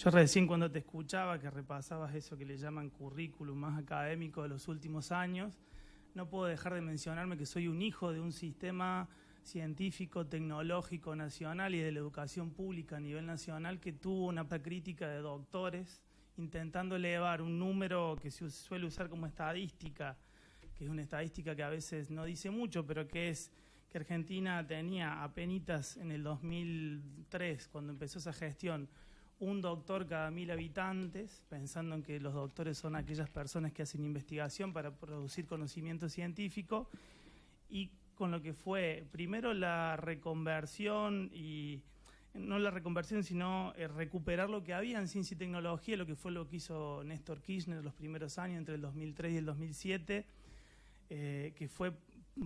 Yo recién cuando te escuchaba que repasabas eso que le llaman currículum más académico de los últimos años, no puedo dejar de mencionarme que soy un hijo de un sistema científico, tecnológico nacional y de la educación pública a nivel nacional que tuvo una crítica de doctores intentando elevar un número que se suele usar como estadística, que es una estadística que a veces no dice mucho, pero que es que Argentina tenía apenitas en el 2003, cuando empezó esa gestión, un doctor cada 1000 habitantes, pensando en que los doctores son aquellas personas que hacen investigación para producir conocimiento científico, y con lo que fue primero la reconversión, y no la reconversión, sino recuperar lo que había en ciencia y tecnología, lo que fue lo que hizo Néstor Kirchner los primeros años, entre el 2003 y el 2007, que fue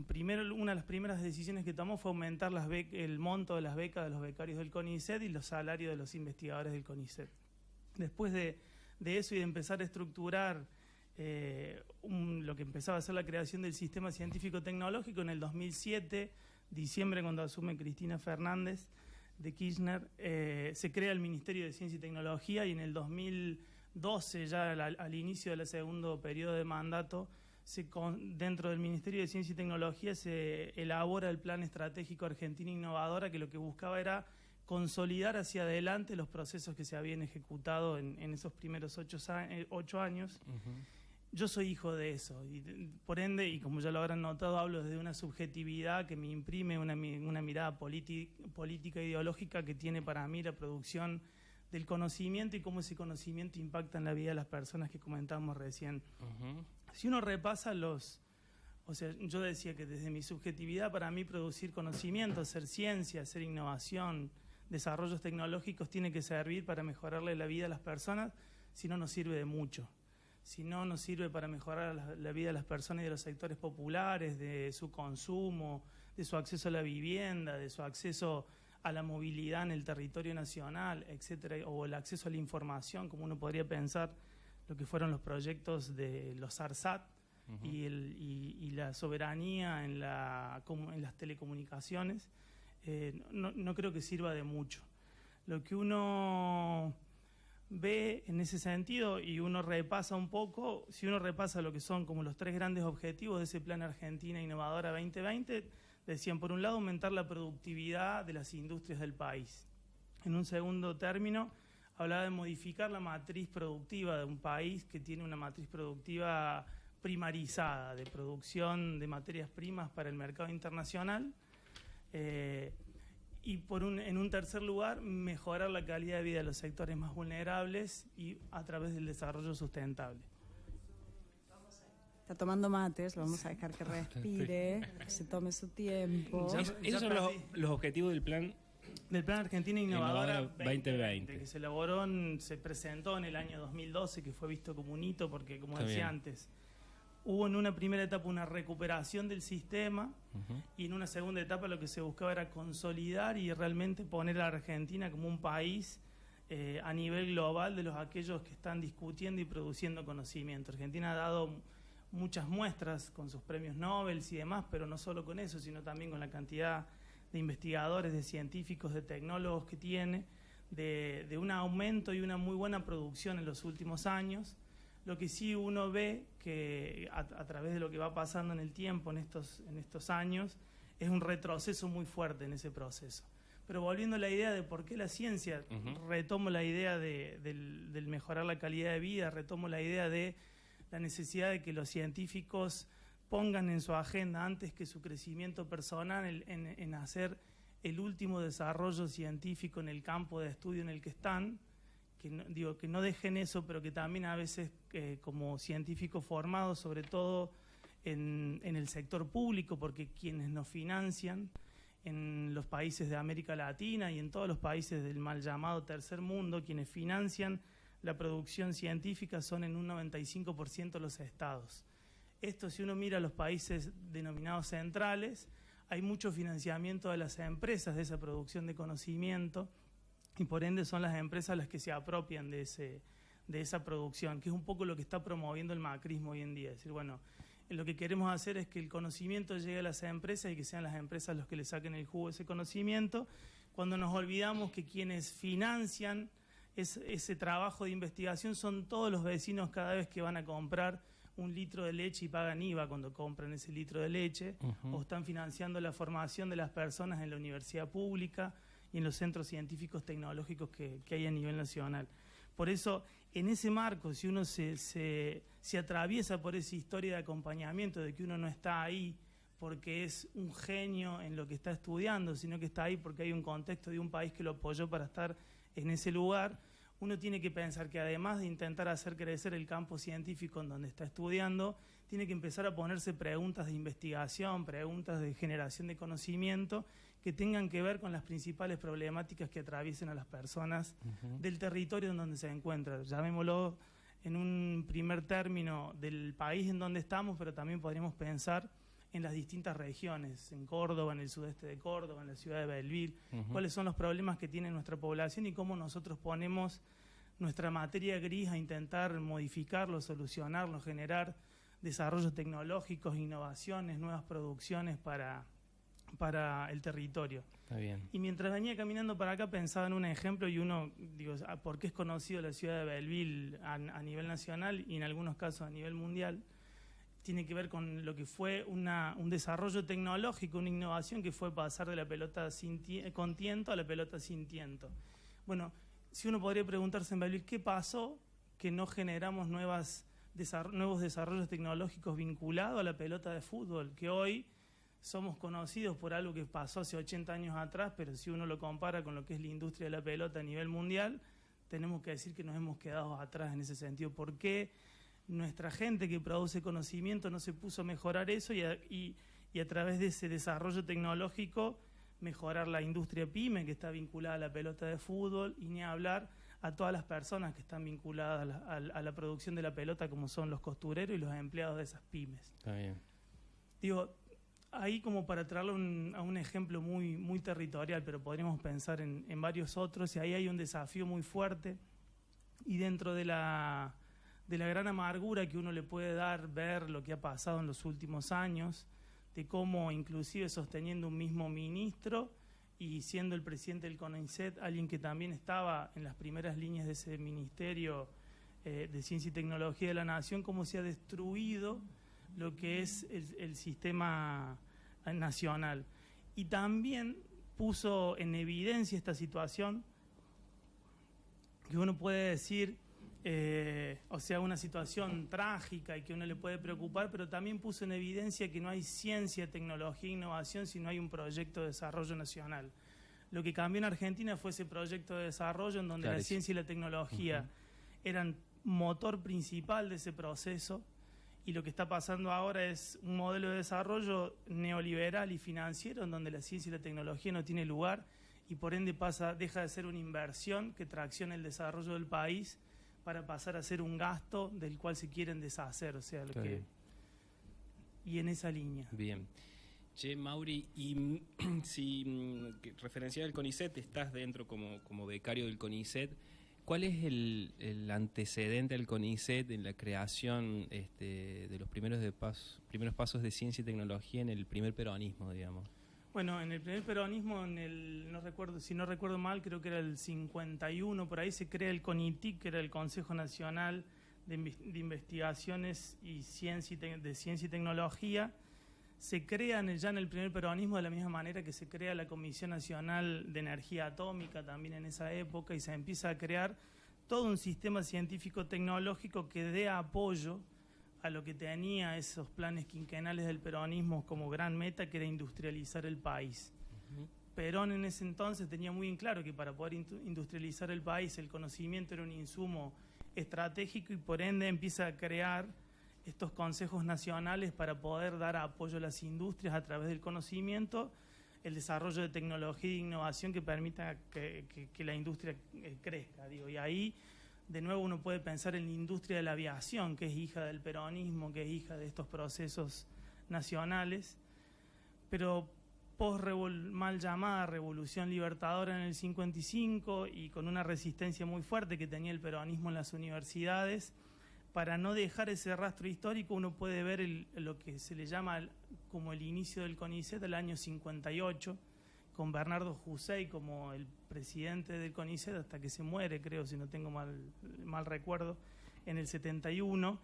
primero una de las primeras decisiones que tomó fue aumentar el monto de las becas de los becarios del CONICET y los salarios de los investigadores del CONICET. Después de eso y de empezar a estructurar lo que empezaba a ser la creación del sistema científico-tecnológico, en el 2007, diciembre, cuando asume Cristina Fernández de Kirchner, se crea el Ministerio de Ciencia y Tecnología, y en el 2012, ya al inicio del segundo periodo de mandato, dentro del Ministerio de Ciencia y Tecnología se elabora el Plan Estratégico Argentina Innovadora, que lo que buscaba era consolidar hacia adelante los procesos que se habían ejecutado en esos primeros 8 años. Yo soy hijo de eso, y por ende, y como ya lo habrán notado, hablo desde una subjetividad que me imprime una mirada política e ideológica que tiene para mí la producción del conocimiento y cómo ese conocimiento impacta en la vida de las personas que comentábamos recién. Si uno repasa yo decía que desde mi subjetividad, para mí producir conocimiento, hacer ciencia, hacer innovación, desarrollos tecnológicos, tiene que servir para mejorarle la vida a las personas, si no nos sirve de mucho. Si no nos sirve para mejorar la vida de las personas y de los sectores populares, de su consumo, de su acceso a la vivienda, de su acceso a la movilidad en el territorio nacional, etcétera, o el acceso a la información, como uno podría pensar lo que fueron los proyectos de los ARSAT y la soberanía en las telecomunicaciones, no creo que sirva de mucho. Lo que uno ve en ese sentido, y uno repasa un poco, si uno repasa lo que son como los 3 grandes objetivos de ese Plan Argentina Innovadora 2020, decían, por un lado, aumentar la productividad de las industrias del país. En un segundo término, hablaba de modificar la matriz productiva de un país que tiene una matriz productiva primarizada, de producción de materias primas para el mercado internacional. Y en un tercer lugar, mejorar la calidad de vida de los sectores más vulnerables y a través del desarrollo sustentable. Está tomando mates, lo vamos a dejar que respire, que se tome su tiempo. Esos son los objetivos del plan Argentina Innovadora 2020, que se presentó en el año 2012, que fue visto como un hito porque, como decía antes, hubo en una primera etapa una recuperación del sistema, y en una segunda etapa lo que se buscaba era consolidar y realmente poner a la Argentina como un país a nivel global de aquellos que están discutiendo y produciendo conocimiento. Argentina ha dado muchas muestras con sus premios Nobel y demás, pero no solo con eso, sino también con la cantidad de investigadores, de científicos, de tecnólogos que tiene, de un aumento y una muy buena producción en los últimos años. Lo que sí uno ve que a través de lo que va pasando en el tiempo, en estos años, es un retroceso muy fuerte en ese proceso. Pero volviendo a la idea de por qué la ciencia, retomo la idea del mejorar la calidad de vida, retomo la idea de la necesidad de que los científicos pongan en su agenda, antes que su crecimiento personal, en hacer el último desarrollo científico en el campo de estudio en el que están, que no dejen eso, pero que también a veces como científicos formados, sobre todo en el sector público, porque quienes nos financian en los países de América Latina y en todos los países del mal llamado tercer mundo, quienes financian la producción científica son en un 95% los estados. Esto, si uno mira los países denominados centrales, hay mucho financiamiento de las empresas de esa producción de conocimiento, y por ende son las empresas las que se apropian de esa producción, que es un poco lo que está promoviendo el macrismo hoy en día. Es decir, bueno, lo que queremos hacer es que el conocimiento llegue a las empresas y que sean las empresas los que le saquen el jugo a ese conocimiento, cuando nos olvidamos que quienes financian ese trabajo de investigación son todos los vecinos cada vez que van a comprar un litro de leche y pagan IVA cuando compran ese litro de leche, o están financiando la formación de las personas en la universidad pública y en los centros científicos tecnológicos que hay a nivel nacional. Por eso, en ese marco, si uno se atraviesa por esa historia de acompañamiento, de que uno no está ahí porque es un genio en lo que está estudiando, sino que está ahí porque hay un contexto de un país que lo apoyó para estar en ese lugar, uno tiene que pensar que además de intentar hacer crecer el campo científico en donde está estudiando, tiene que empezar a ponerse preguntas de investigación, preguntas de generación de conocimiento que tengan que ver con las principales problemáticas que atraviesen a las personas del territorio en donde se encuentran. Llamémoslo en un primer término del país en donde estamos, pero también podríamos pensar en las distintas regiones, en Córdoba, en el sudeste de Córdoba, en la ciudad de Belleville, cuáles son los problemas que tiene nuestra población y cómo nosotros ponemos nuestra materia gris a intentar modificarlo, solucionarlo, generar desarrollos tecnológicos, innovaciones, nuevas producciones para el territorio. Está bien. Y mientras venía caminando para acá pensaba en un ejemplo y digo, ¿por qué es conocido la ciudad de Belleville a nivel nacional y en algunos casos a nivel mundial? Tiene que ver con lo que fue un desarrollo tecnológico, una innovación que fue pasar de la pelota con tiento a la pelota sin tiento. Bueno, si uno podría preguntarse en Belleville, ¿qué pasó que no generamos nuevos desarrollos tecnológicos vinculados a la pelota de fútbol? Que hoy somos conocidos por algo que pasó hace 80 años atrás, pero si uno lo compara con lo que es la industria de la pelota a nivel mundial, tenemos que decir que nos hemos quedado atrás en ese sentido. ¿Por qué nuestra gente que produce conocimiento no se puso a mejorar eso y a través de ese desarrollo tecnológico mejorar la industria pyme que está vinculada a la pelota de fútbol y ni hablar a todas las personas que están vinculadas a la producción de la pelota, como son los costureros y los empleados de esas pymes? Está bien. Digo, ahí como para traerlo a un ejemplo muy, muy territorial, pero podríamos pensar en varios otros, y ahí hay un desafío muy fuerte, y dentro de la gran amargura que uno le puede ver lo que ha pasado en los últimos años, de cómo inclusive sosteniendo un mismo ministro y siendo el presidente del CONICET, alguien que también estaba en las primeras líneas de ese Ministerio de Ciencia y Tecnología de la Nación, cómo se ha destruido lo que es el sistema nacional. Y también puso en evidencia esta situación que uno puede decir, una situación trágica y que uno le puede preocupar, pero también puso en evidencia que no hay ciencia, tecnología e innovación si no hay un proyecto de desarrollo nacional. Lo que cambió en Argentina fue ese proyecto de desarrollo en donde la ciencia y la tecnología eran motor principal de ese proceso, y lo que está pasando ahora es un modelo de desarrollo neoliberal y financiero en donde la ciencia y la tecnología no tiene lugar y por ende deja de ser una inversión que tracciona el desarrollo del país para pasar a ser un gasto del cual se quieren deshacer, y en esa línea. Bien. Che, Mauri, y si referenciado al CONICET, estás dentro como becario del CONICET, ¿cuál es el antecedente al CONICET en la creación de los primeros pasos de ciencia y tecnología en el primer peronismo, digamos? Bueno, en el primer peronismo, si no recuerdo mal, creo que era el 51, por ahí se crea el CONITIC, que era el Consejo Nacional de Investigaciones y de Ciencia y Tecnología. Se crea ya en el primer peronismo de la misma manera que se crea la Comisión Nacional de Energía Atómica también en esa época, y se empieza a crear todo un sistema científico-tecnológico que dé apoyo a lo que tenía esos planes quinquenales del peronismo como gran meta, que era industrializar el país. Perón en ese entonces tenía muy en claro que para poder industrializar el país el conocimiento era un insumo estratégico, y por ende empieza a crear estos consejos nacionales para poder dar apoyo a las industrias a través del conocimiento, el desarrollo de tecnología e innovación que permita que la industria crezca. Y ahí de nuevo uno puede pensar en la industria de la aviación, que es hija del peronismo, que es hija de estos procesos nacionales, pero mal llamada Revolución Libertadora en el 55 y con una resistencia muy fuerte que tenía el peronismo en las universidades, para no dejar ese rastro histórico uno puede ver lo que se le llama como el inicio del CONICET del año 58, con Bernardo Hussein como el presidente del CONICET hasta que se muere, creo, si no tengo mal recuerdo, en el 71.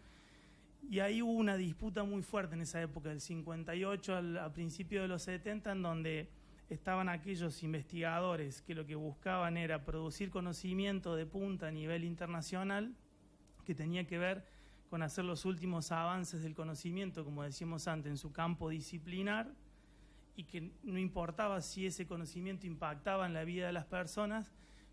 Y ahí hubo una disputa muy fuerte en esa época, del 58 a principios de los 70, en donde estaban aquellos investigadores que lo que buscaban era producir conocimiento de punta a nivel internacional, que tenía que ver con hacer los últimos avances del conocimiento, como decíamos antes, en su campo disciplinar, y que no importaba si ese conocimiento impactaba en la vida de las personas,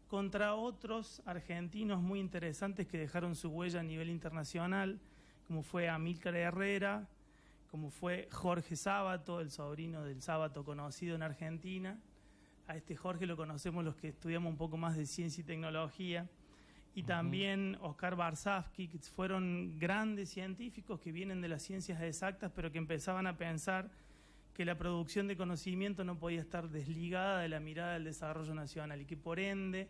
contra otros argentinos muy interesantes que dejaron su huella a nivel internacional, como fue Amílcar Herrera, como fue Jorge Sábato, el sobrino del Sábato conocido en Argentina. A este Jorge lo conocemos los que estudiamos un poco más de ciencia y tecnología. Y también Oscar Barsavsky, que fueron grandes científicos que vienen de las ciencias exactas, pero que empezaban a pensar que la producción de conocimiento no podía estar desligada de la mirada del desarrollo nacional y que por ende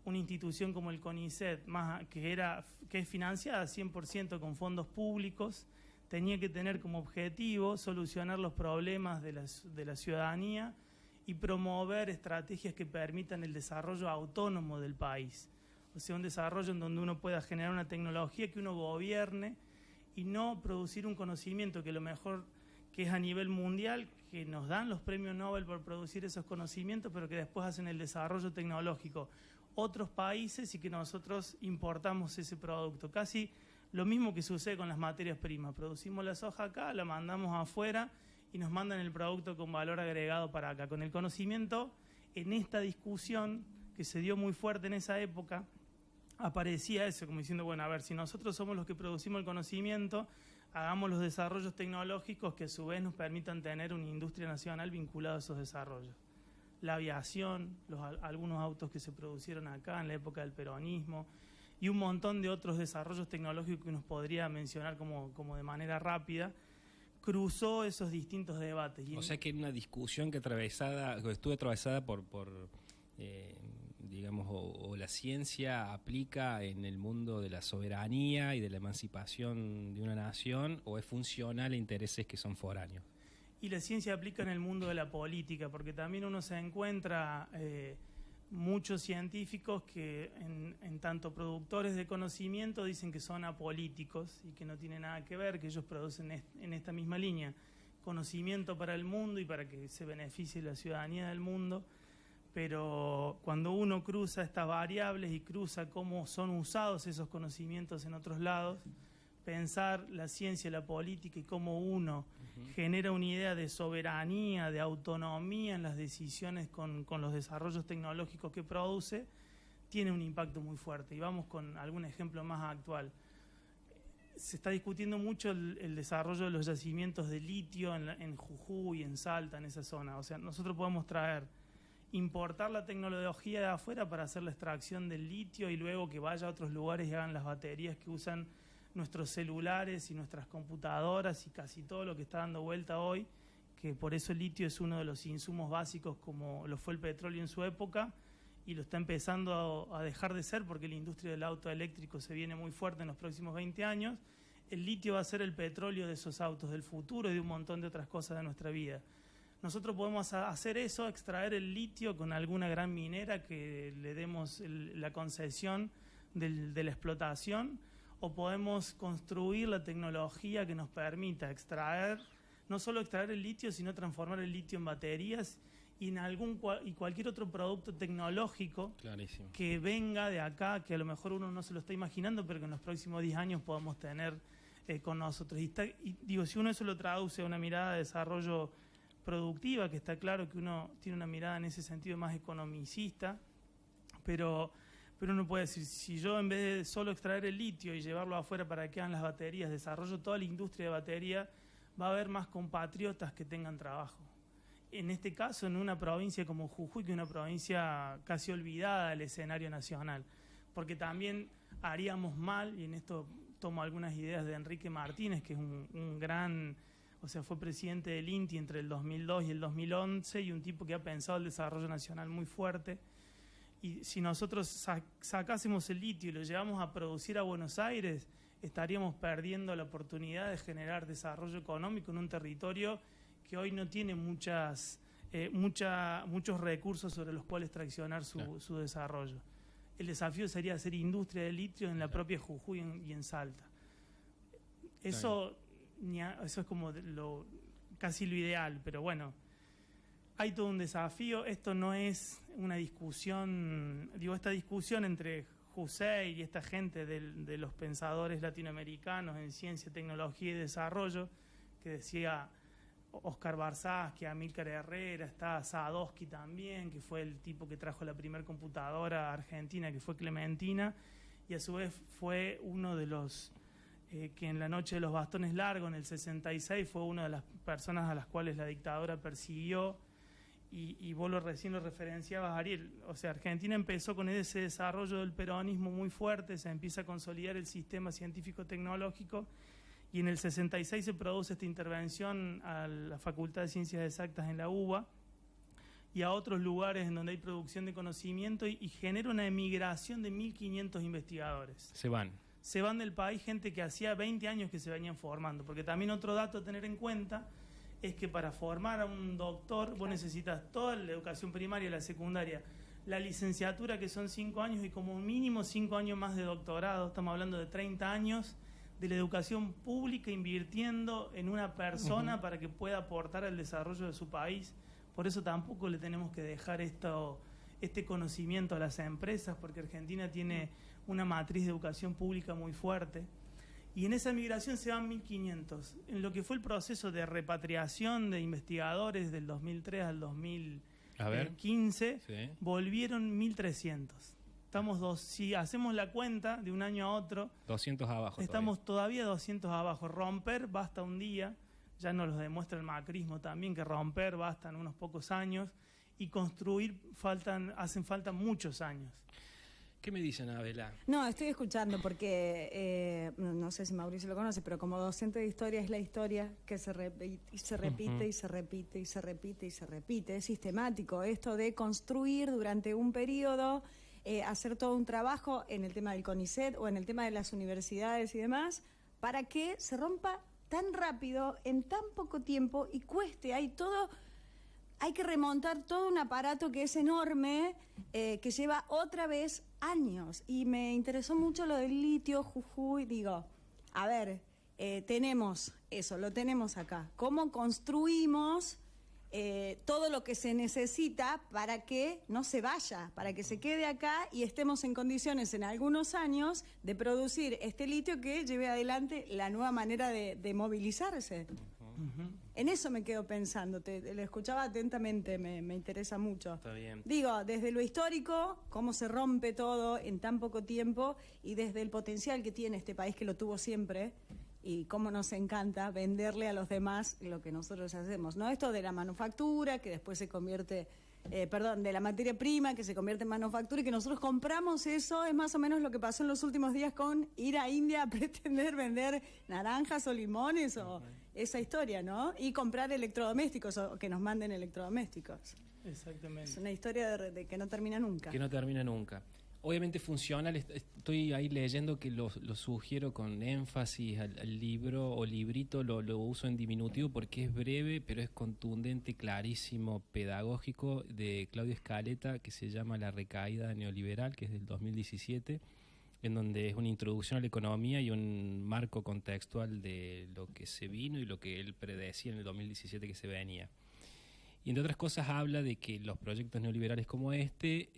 una institución como el CONICET, que es financiada 100% con fondos públicos, tenía que tener como objetivo solucionar los problemas de la ciudadanía y promover estrategias que permitan el desarrollo autónomo del país. O sea, un desarrollo en donde uno pueda generar una tecnología que uno gobierne y no producir un conocimiento que lo mejor que es a nivel mundial, que nos dan los premios Nobel por producir esos conocimientos, pero que después hacen el desarrollo tecnológico otros países y que nosotros importamos ese producto. Casi lo mismo que sucede con las materias primas. Producimos la soja acá, la mandamos afuera y nos mandan el producto con valor agregado para acá. Con el conocimiento, en esta discusión que se dio muy fuerte en esa época, aparecía eso, como diciendo, bueno, a ver, si nosotros somos los que producimos el conocimiento, hagamos los desarrollos tecnológicos que a su vez nos permitan tener una industria nacional vinculada a esos desarrollos. La aviación, algunos autos que se producieron acá en la época del peronismo y un montón de otros desarrollos tecnológicos que nos podría mencionar como de manera rápida, cruzó esos distintos debates. O sea que era una discusión que estuvo atravesada por digamos, o la ciencia aplica en el mundo de la soberanía y de la emancipación de una nación, o es funcional a intereses que son foráneos. Y la ciencia aplica en el mundo de la política, porque también uno se encuentra muchos científicos que en tanto productores de conocimiento dicen que son apolíticos y que no tienen nada que ver, que ellos producen en esta misma línea conocimiento para el mundo y para que se beneficie la ciudadanía del mundo, pero cuando uno cruza estas variables y cruza cómo son usados esos conocimientos en otros lados, pensar la ciencia, la política y cómo uno genera una idea de soberanía, de autonomía en las decisiones con los desarrollos tecnológicos que produce, tiene un impacto muy fuerte. Y vamos con algún ejemplo más actual. Se está discutiendo mucho el desarrollo de los yacimientos de litio en Jujuy, en Salta, en esa zona. O sea, nosotros podemos importar la tecnología de afuera para hacer la extracción del litio y luego que vaya a otros lugares y hagan las baterías que usan nuestros celulares y nuestras computadoras y casi todo lo que está dando vuelta hoy, que por eso el litio es uno de los insumos básicos como lo fue el petróleo en su época y lo está empezando a dejar de ser porque la industria del auto eléctrico se viene muy fuerte en los próximos 20 años. El litio va a ser el petróleo de esos autos del futuro y de un montón de otras cosas de nuestra vida. Nosotros podemos hacer eso, extraer el litio con alguna gran minera que le demos la concesión de la explotación, o podemos construir la tecnología que nos permita no solo extraer el litio, sino transformar el litio en baterías y en cualquier otro producto tecnológico que venga de acá, que a lo mejor uno no se lo está imaginando, pero que en los próximos 10 años podamos tener con nosotros. Si uno eso lo traduce a una mirada de desarrollo productiva, que está claro que uno tiene una mirada en ese sentido más economicista, pero uno puede decir, si yo en vez de solo extraer el litio y llevarlo afuera para que hagan las baterías, desarrollo toda la industria de batería, va a haber más compatriotas que tengan trabajo. En este caso, en una provincia como Jujuy, que es una provincia casi olvidada del escenario nacional, porque también haríamos mal, y en esto tomo algunas ideas de Enrique Martínez, que es un gran... O sea, fue presidente del INTI entre el 2002 y el 2011 y un tipo que ha pensado el desarrollo nacional muy fuerte. Y si nosotros sacásemos el litio y lo llevamos a producir a Buenos Aires, estaríamos perdiendo la oportunidad de generar desarrollo económico en un territorio que hoy no tiene muchas muchos recursos sobre los cuales traccionar su desarrollo. El desafío sería hacer industria de litio en la propia Jujuy y en Salta. Eso es como casi lo ideal, pero bueno, hay todo un desafío. Esto no es una discusión, esta discusión entre Hussein y esta gente de los pensadores latinoamericanos en ciencia, tecnología y desarrollo, que decía Oscar Barzázki, Amílcar Herrera, está Sadowski también, que fue el tipo que trajo la primera computadora a Argentina, que fue Clementina, y a su vez fue uno de los que en la noche de los bastones largos, en el 66, fue una de las personas a las cuales la dictadura persiguió, y vos recién lo referenciabas, Ariel. O sea, Argentina empezó con ese desarrollo del peronismo muy fuerte, se empieza a consolidar el sistema científico-tecnológico, y en el 66 se produce esta intervención a la Facultad de Ciencias Exactas en la UBA y a otros lugares en donde hay producción de conocimiento, y genera una emigración de 1.500 investigadores. Se van del país gente que hacía 20 años que se venían formando, porque también otro dato a tener en cuenta es que para formar a un doctor vos necesitas toda la educación primaria, la secundaria, la licenciatura, que son 5 años, y como mínimo 5 años más de doctorado. Estamos hablando de 30 años de la educación pública invirtiendo en una persona para que pueda aportar al desarrollo de su país. Por eso tampoco le tenemos que dejar este conocimiento a las empresas, porque Argentina tiene una matriz de educación pública muy fuerte. Y en esa migración se van 1.500. En lo que fue el proceso de repatriación de investigadores del 2003 al 2015, volvieron 1.300. Si hacemos la cuenta de un año a otro, 200 abajo. Estamos todavía 200 abajo. Romper basta un día, ya nos lo demuestra el macrismo también, que romper basta en unos pocos años, y construir hacen falta muchos años. ¿Qué me dicen, Abela? No, estoy escuchando porque, no sé si Mauricio lo conoce, pero como docente de historia es la historia que se repite y se repite y se repite y se repite y se repite. Es sistemático esto de construir durante un periodo, hacer todo un trabajo en el tema del CONICET o en el tema de las universidades y demás, para que se rompa tan rápido, en tan poco tiempo, y cueste. Hay que remontar todo un aparato que es enorme, que lleva otra vez años. Y me interesó mucho lo del litio, Jujuy. Digo, a ver, tenemos eso, lo tenemos acá. ¿Cómo construimos todo lo que se necesita para que no se vaya, para que se quede acá y estemos en condiciones en algunos años de producir este litio que lleve adelante la nueva manera de movilizarse? En eso me quedo pensando, lo escuchaba atentamente, me interesa mucho. Está bien. Digo, desde lo histórico, cómo se rompe todo en tan poco tiempo, y desde el potencial que tiene este país, que lo tuvo siempre, y cómo nos encanta venderle a los demás lo que nosotros hacemos, ¿no? Esto de la manufactura, que después se convierte, de la materia prima, que se convierte en manufactura, y que nosotros compramos eso. Es más o menos lo que pasó en los últimos días con ir a India a pretender vender naranjas o limones o esa historia, ¿no? Y comprar electrodomésticos, o que nos manden electrodomésticos. Exactamente. Es una historia de que no termina nunca. Que no termina nunca. Obviamente funcional, estoy ahí leyendo que lo sugiero con énfasis al libro o librito, lo uso en diminutivo porque es breve, pero es contundente, clarísimo, pedagógico, de Claudio Scaletta, que se llama La recaída neoliberal, que es del 2017, en donde es una introducción a la economía y un marco contextual de lo que se vino y lo que él predecía en el 2017 que se venía. Y entre otras cosas habla de que los proyectos neoliberales como este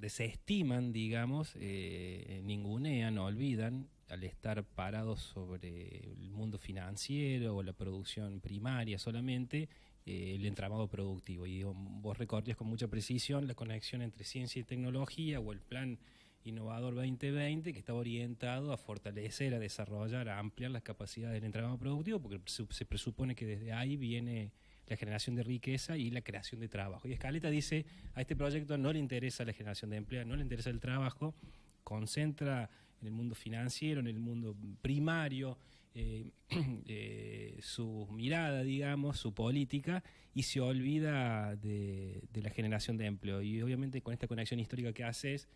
desestiman, digamos, ningunean, olvidan, al estar parados sobre el mundo financiero o la producción primaria solamente, el entramado productivo. Y vos recorrías con mucha precisión la conexión entre ciencia y tecnología, o el plan Innovador 2020, que estaba orientado a fortalecer, a desarrollar, a ampliar las capacidades del entramado productivo, porque se presupone que desde ahí viene la generación de riqueza y la creación de trabajo. Y Scaletta dice, a este proyecto no le interesa la generación de empleo, no le interesa el trabajo, concentra en el mundo financiero, en el mundo primario, su mirada, digamos, su política, y se olvida de la generación de empleo. Y obviamente con esta conexión histórica que haces,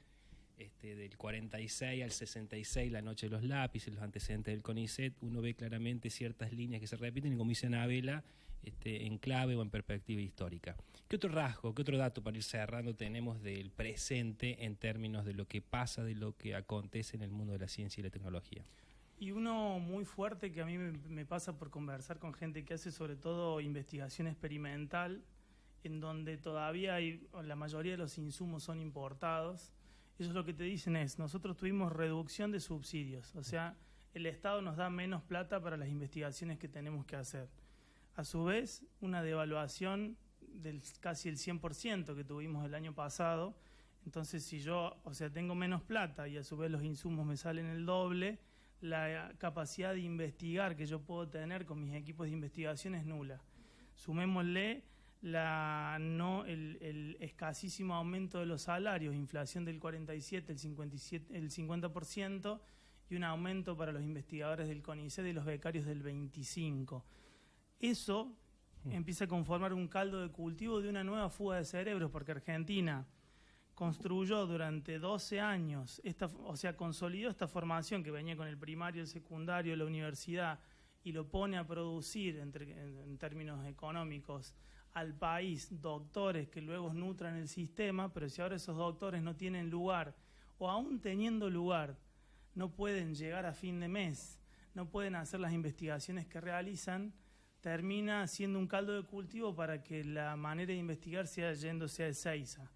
del 46 al 66, la noche de los lápices, los antecedentes del CONICET, uno ve claramente ciertas líneas que se repiten, y como dice Anabela, en clave o en perspectiva histórica. ¿Qué otro rasgo, qué otro dato para ir cerrando tenemos del presente en términos de lo que pasa, de lo que acontece en el mundo de la ciencia y la tecnología? Y uno muy fuerte que a mí me pasa por conversar con gente que hace sobre todo investigación experimental, en donde todavía la mayoría de los insumos son importados. Ellos lo que te dicen es, nosotros tuvimos reducción de subsidios, o sea, el Estado nos da menos plata para las investigaciones que tenemos que hacer. A su vez, una devaluación del casi el 100% que tuvimos el año pasado. Entonces, si yo, tengo menos plata y a su vez los insumos me salen el doble, la capacidad de investigar que yo puedo tener con mis equipos de investigación es nula. Sumémosle el escasísimo aumento de los salarios, inflación del 47, el 50% y un aumento para los investigadores del CONICET y los becarios del 25%. Eso empieza a conformar un caldo de cultivo de una nueva fuga de cerebros, porque Argentina construyó durante 12 años, consolidó esta formación que venía con el primario, el secundario, la universidad, y lo pone a producir en términos económicos al país doctores que luego nutran el sistema, pero si ahora esos doctores no tienen lugar, o aún teniendo lugar, no pueden llegar a fin de mes, no pueden hacer las investigaciones que realizan, termina siendo un caldo de cultivo para que la manera de investigar sea yéndose a Ezeiza.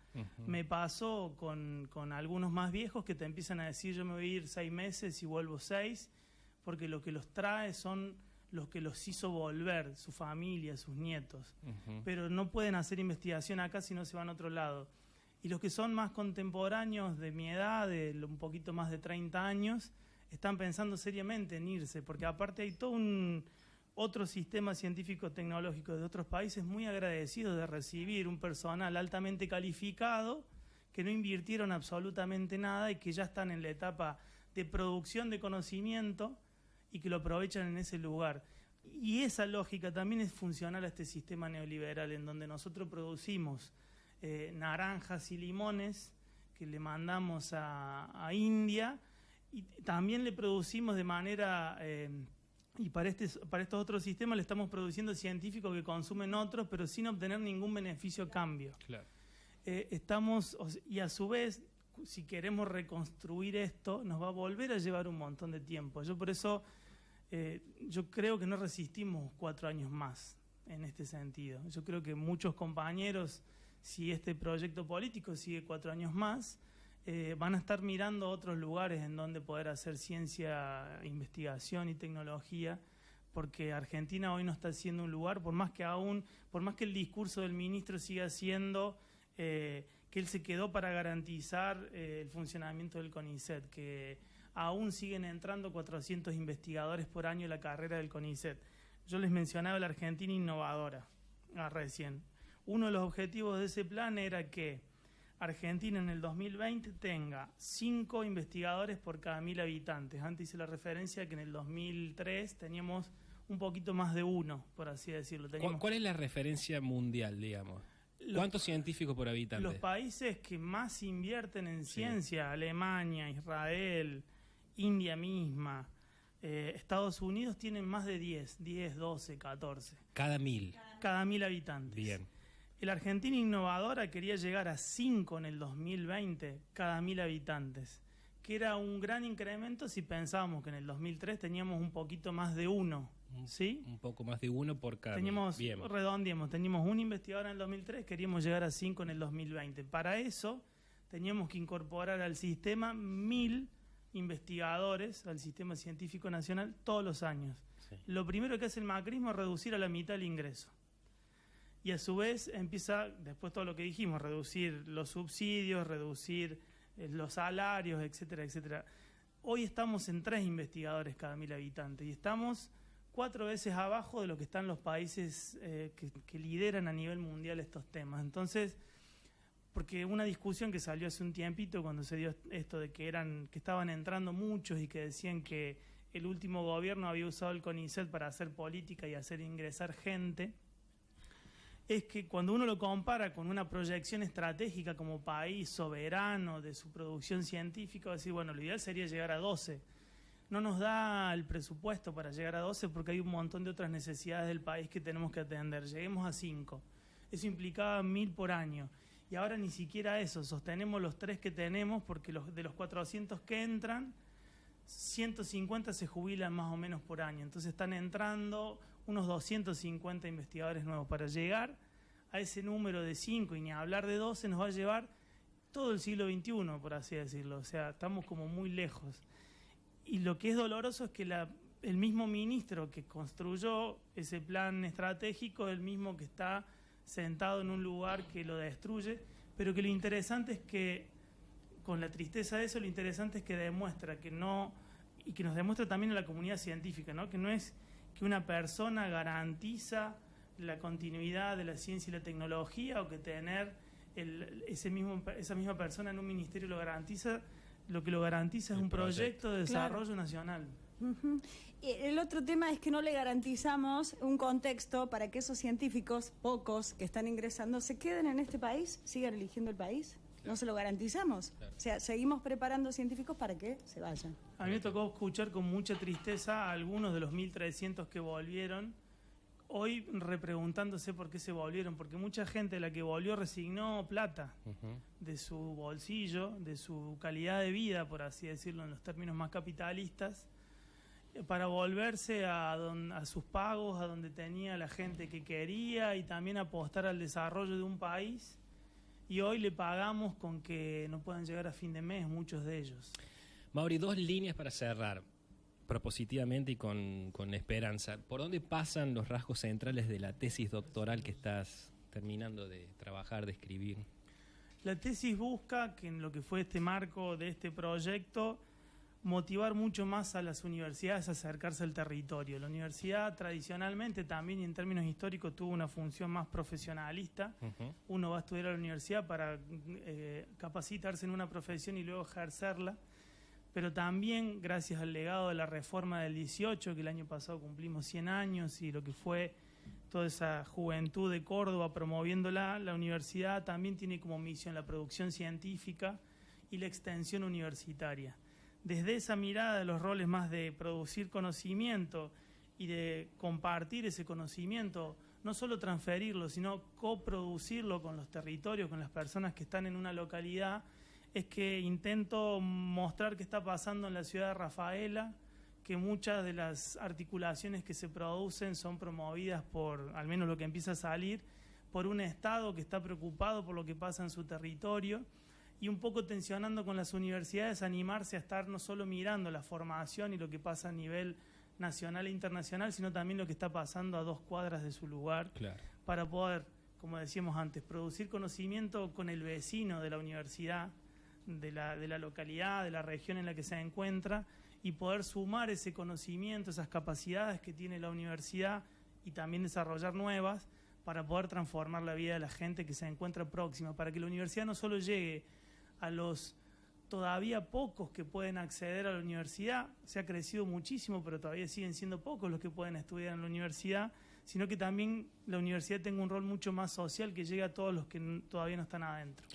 Me pasó con algunos más viejos que te empiezan a decir yo me voy a ir 6 meses y vuelvo 6, porque lo que los trae son los que los hizo volver, su familia, sus nietos. Pero no pueden hacer investigación acá si no se van a otro lado. Y los que son más contemporáneos de mi edad, de un poquito más de 30 años, están pensando seriamente en irse, porque aparte hay todo otro sistema científico-tecnológico de otros países muy agradecidos de recibir un personal altamente calificado que no invirtieron absolutamente nada y que ya están en la etapa de producción de conocimiento y que lo aprovechan en ese lugar. Y esa lógica también es funcional a este sistema neoliberal en donde nosotros producimos naranjas y limones que le mandamos a India y también le producimos de manera... Y para estos otros sistemas le estamos produciendo científicos que consumen otros, pero sin obtener ningún beneficio a cambio. Claro. Y a su vez, si queremos reconstruir esto, nos va a volver a llevar un montón de tiempo. Yo por eso, yo creo que no resistimos 4 años más en este sentido. Yo creo que muchos compañeros, si este proyecto político sigue 4 años más, van a estar mirando otros lugares en donde poder hacer ciencia, investigación y tecnología, porque Argentina hoy no está siendo un lugar, por más que el discurso del ministro siga siendo que él se quedó para garantizar el funcionamiento del CONICET, que aún siguen entrando 400 investigadores por año en la carrera del CONICET. Yo les mencionaba la Argentina innovadora recién. Uno de los objetivos de ese plan era que Argentina en el 2020 tenga 5 investigadores por cada 1000 habitantes. Antes hice la referencia que en el 2003 teníamos un poquito más de 1, por así decirlo. ¿Cuál es la referencia mundial, digamos? ¿Cuántos científicos por habitante? Los países que más invierten en ciencia, Alemania, Israel, India misma, Estados Unidos tienen más de 10, 12, 14. Cada 1000. Cada 1000 habitantes. Bien. La Argentina innovadora quería llegar a 5 en el 2020 cada 1000 habitantes, que era un gran incremento si pensábamos que en el 2003 teníamos un poquito más de 1, ¿sí? Un poco más de 1 por cada 1000. Redondeamos, teníamos un investigador en el 2003, queríamos llegar a 5 en el 2020. Para eso teníamos que incorporar al sistema 1000 investigadores, al sistema científico nacional, todos los años. Sí. Lo primero que hace el macrismo es reducir a la mitad el ingreso. Y a su vez empieza, después todo lo que dijimos, reducir los subsidios, reducir los salarios, etcétera, etcétera. Hoy estamos en 3 investigadores cada 1000 habitantes y estamos 4 veces abajo de lo que están los países que lideran a nivel mundial estos temas. Entonces, porque una discusión que salió hace un tiempito cuando se dio esto de que estaban entrando muchos y que decían que el último gobierno había usado el CONICET para hacer política y hacer ingresar gente, es que cuando uno lo compara con una proyección estratégica como país soberano de su producción científica, va a decir, bueno, lo ideal sería llegar a 12. no nos da el presupuesto para llegar a 12 porque hay un montón de otras necesidades del país que tenemos que atender. Lleguemos a 5. Eso implicaba 1.000 por año. Y ahora ni siquiera eso, sostenemos los 3 que tenemos porque de los 400 que entran, 150 se jubilan más o menos por año. Entonces están entrando unos 250 investigadores nuevos. Para llegar a ese número de 5 y ni hablar de 12 nos va a llevar todo el siglo XXI, por así decirlo. O sea, estamos como muy lejos. Y lo que es doloroso es que el mismo ministro que construyó ese plan estratégico es el mismo que está sentado en un lugar que lo destruye, pero que lo interesante es que, con la tristeza de eso, lo interesante es que demuestra que no, y que nos demuestra también a la comunidad científica, ¿no? Que no es que una persona garantiza la continuidad de la ciencia y la tecnología, o que tener esa misma persona en un ministerio lo garantiza. Lo que lo garantiza es un proyecto de desarrollo nacional. Uh-huh. Y el otro tema es que no le garantizamos un contexto para que esos científicos, pocos que están ingresando, se queden en este país, sigan eligiendo el país. No se lo garantizamos. Claro. O sea, seguimos preparando científicos para que se vayan. A mí me tocó escuchar con mucha tristeza a algunos de los 1.300 que volvieron, hoy repreguntándose por qué se volvieron, porque mucha gente de la que volvió resignó plata de su bolsillo, de su calidad de vida, por así decirlo, en los términos más capitalistas, para volverse a sus pagos, a donde tenía la gente que quería, y también apostar al desarrollo de un país. Y hoy le pagamos con que no puedan llegar a fin de mes, muchos de ellos. Mauri, 2 líneas para cerrar, propositivamente y con esperanza. ¿Por dónde pasan los rasgos centrales de la tesis doctoral que estás terminando de trabajar, de escribir? La tesis busca que, en lo que fue este marco de este proyecto, motivar mucho más a las universidades a acercarse al territorio. La universidad tradicionalmente también, y en términos históricos, tuvo una función más profesionalista. Uno va a estudiar a la universidad para capacitarse en una profesión y luego ejercerla. Pero también, gracias al legado de la reforma del 18, que el año pasado cumplimos 100 años, y lo que fue toda esa juventud de Córdoba promoviéndola, la universidad también tiene como misión la producción científica y la extensión universitaria. Desde esa mirada de los roles más de producir conocimiento y de compartir ese conocimiento, no solo transferirlo, sino coproducirlo con los territorios, con las personas que están en una localidad, es que intento mostrar qué está pasando en la ciudad de Rafaela, que muchas de las articulaciones que se producen son promovidas por, al menos lo que empieza a salir, por un Estado que está preocupado por lo que pasa en su territorio, y un poco tensionando con las universidades, animarse a estar no solo mirando la formación y lo que pasa a nivel nacional e internacional, sino también lo que está pasando a 2 cuadras de su lugar, para poder, como decíamos antes, producir conocimiento con el vecino de la universidad, de la localidad, de la región en la que se encuentra, y poder sumar ese conocimiento, esas capacidades que tiene la universidad, y también desarrollar nuevas para poder transformar la vida de la gente que se encuentra próxima, para que la universidad no solo llegue a los todavía pocos que pueden acceder a la universidad. Se ha crecido muchísimo, pero todavía siguen siendo pocos los que pueden estudiar en la universidad, sino que también la universidad tenga un rol mucho más social, que llegue a todos los que todavía no están adentro.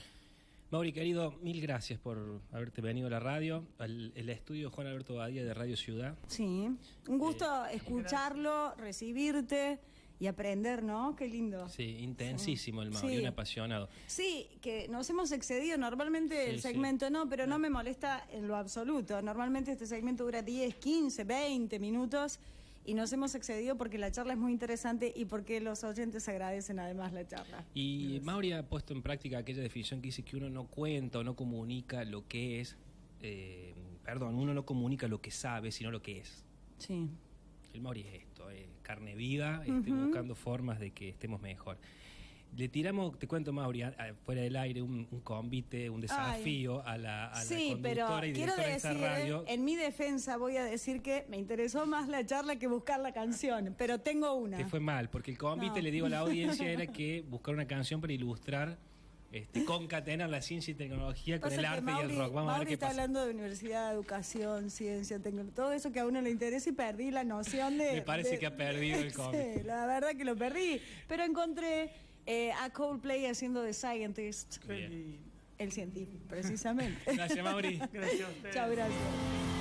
Mauri, querido, 1000 gracias por haberte venido a la radio, el estudio Juan Alberto Badía de Radio Ciudad. Sí, un gusto escucharlo, recibirte y aprender, ¿no? Qué lindo. Sí, intensísimo el Mauri, un apasionado. Sí, que nos hemos excedido. Normalmente el segmento no, pero no me molesta en lo absoluto. Normalmente este segmento dura 10, 15, 20 minutos y nos hemos excedido porque la charla es muy interesante y porque los oyentes agradecen además la charla. Y Mauri ha puesto en práctica aquella definición que dice que uno no cuenta o no comunica lo que es, uno no comunica lo que sabe, sino lo que es. Sí. El Mauri es esto, carne viva, buscando formas de que estemos mejor. Le tiramos, te cuento, Mauri, fuera del aire, un convite, un desafío a la conductora y directora de esta radio. En mi defensa voy a decir que me interesó más la charla que buscar la canción, pero tengo una. Te fue mal, porque el convite, le digo a la audiencia, era que buscar una canción para ilustrar, concatenar la ciencia y tecnología con el arte y el rock. Vamos a ver qué está pasa. hablando de universidad, educación, ciencia, tecnología, todo eso que a uno le interesa, y perdí la noción de... Me parece que ha perdido el convite. Sí, la verdad que lo perdí, pero encontré a Coldplay haciendo The Scientist. Bien. El científico, precisamente. Gracias, Mauri. Gracias a ustedes. Chao, gracias.